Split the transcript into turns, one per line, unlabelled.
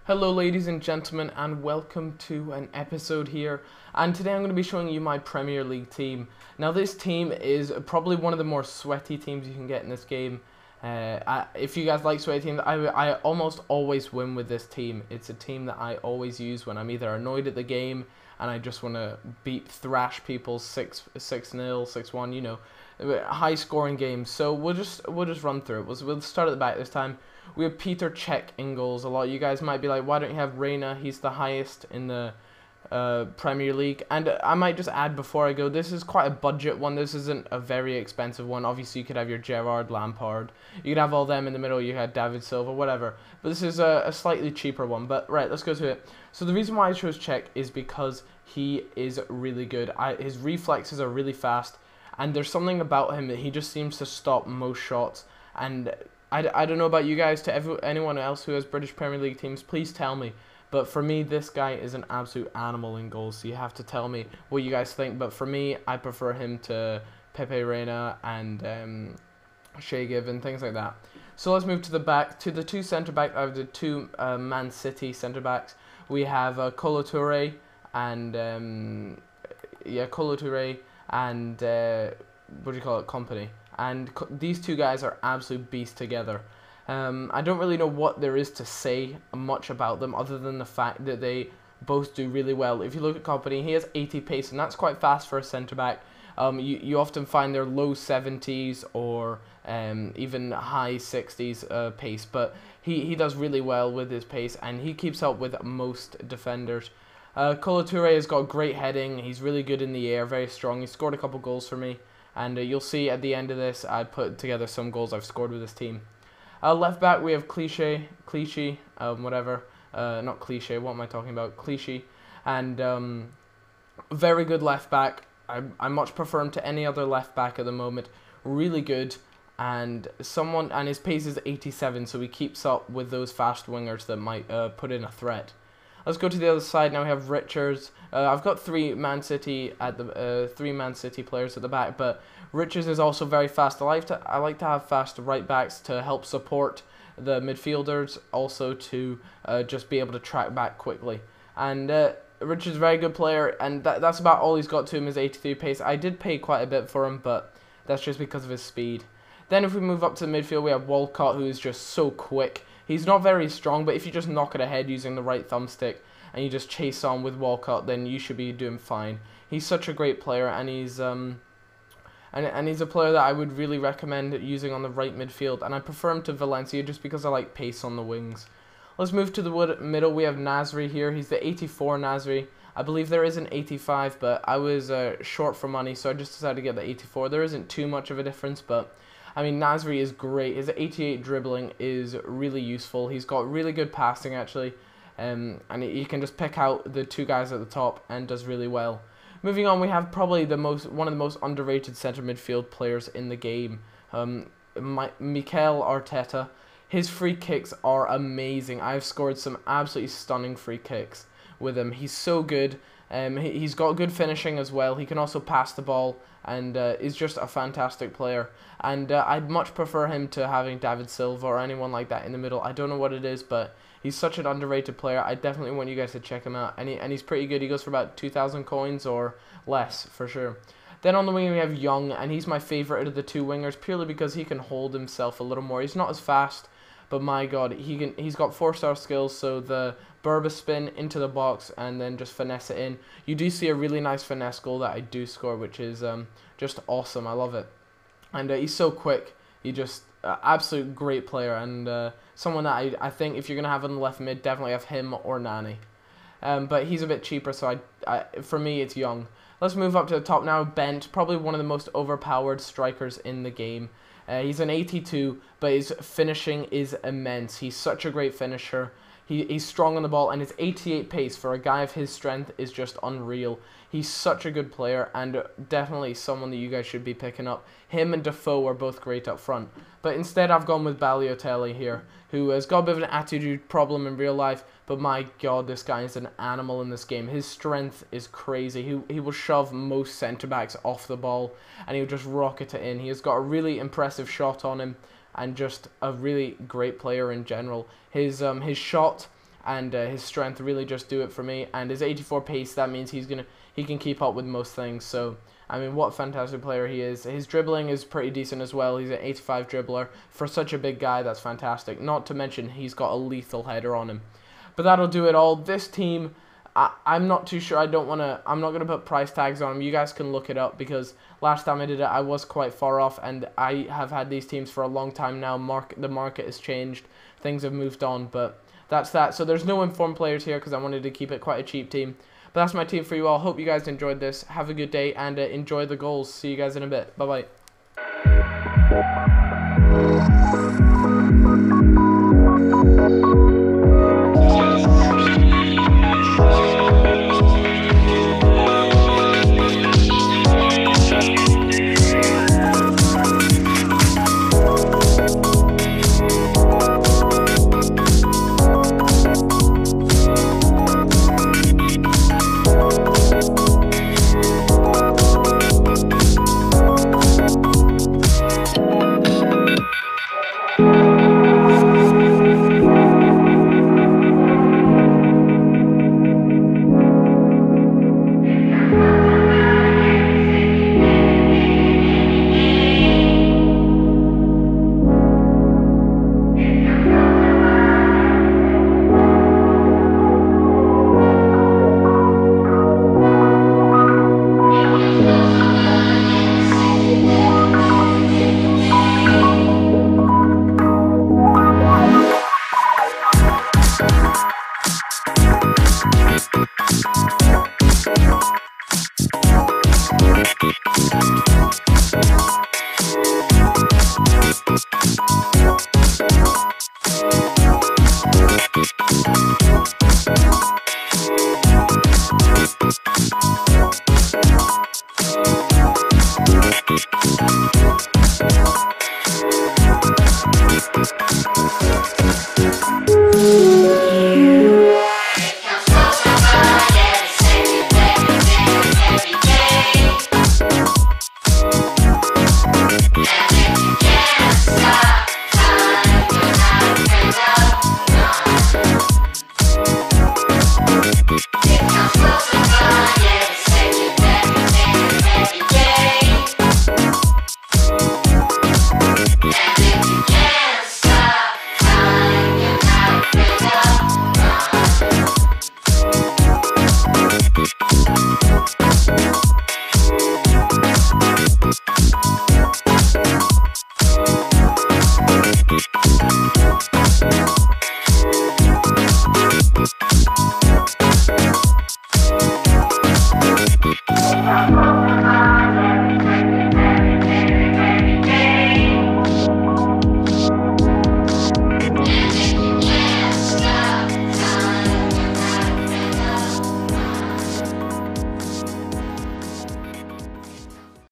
Hello ladies and gentlemen, and welcome to an episode here, and today I'm going to be showing you my Premier League team. Now this team is probably one of the more sweaty teams you can get in this game. If you guys like sweaty teams, I almost always win with this team. It's a team that I always use when I'm either annoyed at the game and I just want to thrash people 6-0, 6-1, you know, high scoring games. So we'll just run through it. We'll start at the back this time. We have Peter Cech in goals. A lot of you guys might be like, why don't you have Reina? He's the highest in the Premier League. And I might just add before I go, this is quite a budget one. This isn't a very expensive one. Obviously, you could have your Gerrard, Lampard. You could have all them in the middle. You had David Silva, whatever. But this is a slightly cheaper one. But right, let's go to it. So the reason why I chose Cech is because he is really good. His reflexes are really fast. And there's something about him that he just seems to stop most shots. And I don't know about you guys, to anyone else who has British Premier League teams, please tell me. But for me, this guy is an absolute animal in goals, so you have to tell me what you guys think. But for me, I prefer him to Pepe Reina and Shay Given, things like that. So let's move to the back, to the two centre-backs, the two Man City centre-backs. We have Kolo Touré and, Kolo Touré and, what do you call it, Company. And these two guys are absolute beasts together. I don't really know what there is to say much about them other than the fact that they both do really well. If you look at Company, he has 80 pace, and that's quite fast for a centre-back. You often find their low 70s or even high 60s pace, but he does really well with his pace, and he keeps up with most defenders. Kolo Touré has got great heading. He's really good in the air, very strong. He scored a couple goals for me. And you'll see at the end of this, I put together some goals I've scored with this team. Left back, we have Clichy, whatever. Not Cliche, what am I talking about? Clichy. And very good left back. I much prefer him to any other left back at the moment. Really good. And his pace is 87, so he keeps up with those fast wingers that might put in a threat. Let's go to the other side now. We have Richards. I've got three Man City players at the back, but Richards is also very fast. I like to have fast right backs to help support the midfielders, also to just be able to track back quickly. And Richards is a very good player, and that's about all he's got to him is 83 pace. I did pay quite a bit for him, but that's just because of his speed. Then if we move up to the midfield, we have Walcott, who is just so quick. He's not very strong, but if you just knock it ahead using the right thumbstick and you just chase on with Walcott, then you should be doing fine. He's such a great player, and he's and he's a player that I would really recommend using on the right midfield, and I prefer him to Valencia just because I like pace on the wings. Let's move to the middle. We have Nasri here. He's the 84 Nasri. I believe there is an 85, but I was short for money, so I just decided to get the 84. There isn't too much of a difference, but I mean, Nasri is great. His 88 dribbling is really useful. He's got really good passing, actually. And you can just pick out the two guys at the top and does really well. Moving on, we have probably one of the most underrated centre midfield players in the game, Mikel Arteta. His free kicks are amazing. I've scored some absolutely stunning free kicks with him. He's so good. He's got good finishing as well. He can also pass the ball and is just a fantastic player. And I'd much prefer him to having David Silva or anyone like that in the middle. I don't know what it is, but he's such an underrated player. I definitely want you guys to check him out. And he's pretty good. He goes for about 2,000 coins or less for sure. Then on the wing we have Young, and he's my favourite out of the two wingers purely because he can hold himself a little more. He's not as fast, but my God, he's got 4-star skills, so the Berba spin into the box and then just finesse it in. You do see a really nice finesse goal that I do score, which is just awesome. I love it. And he's so quick. He just, absolute great player, and someone that I think if you're going to have on the left mid, definitely have him or Nani. But he's a bit cheaper, so for me, it's Young. Let's move up to the top now. Bent, probably one of the most overpowered strikers in the game. He's an 82, but his finishing is immense. He's such a great finisher. He's strong on the ball, and his 88 pace for a guy of his strength is just unreal. He's such a good player, and definitely someone that you guys should be picking up. Him and Defoe are both great up front. But instead I've gone with Balotelli here, who has got a bit of an attitude problem in real life, but my God, this guy is an animal in this game. His strength is crazy. He will shove most centre-backs off the ball, and he'll just rocket it in. He has got a really impressive shot on him, and just a really great player in general. His shot and his strength really just do it for me. And his 84 pace, that means he can keep up with most things. So I mean, what a fantastic player he is. His dribbling is pretty decent as well. He's an 85 dribbler. For such a big guy, that's fantastic. Not to mention, he's got a lethal header on him. But that'll do it all. This team, I'm not too sure. I'm not going to put price tags on them. You guys can look it up, because last time I did it, I was quite far off. And I have had these teams for a long time now. The market has changed. Things have moved on. But that's that. So there's no informed players here, because I wanted to keep it quite a cheap team. But that's my team for you all. Hope you guys enjoyed this. Have a good day, and enjoy the goals. See you guys in a bit. Bye-bye.
Ahah.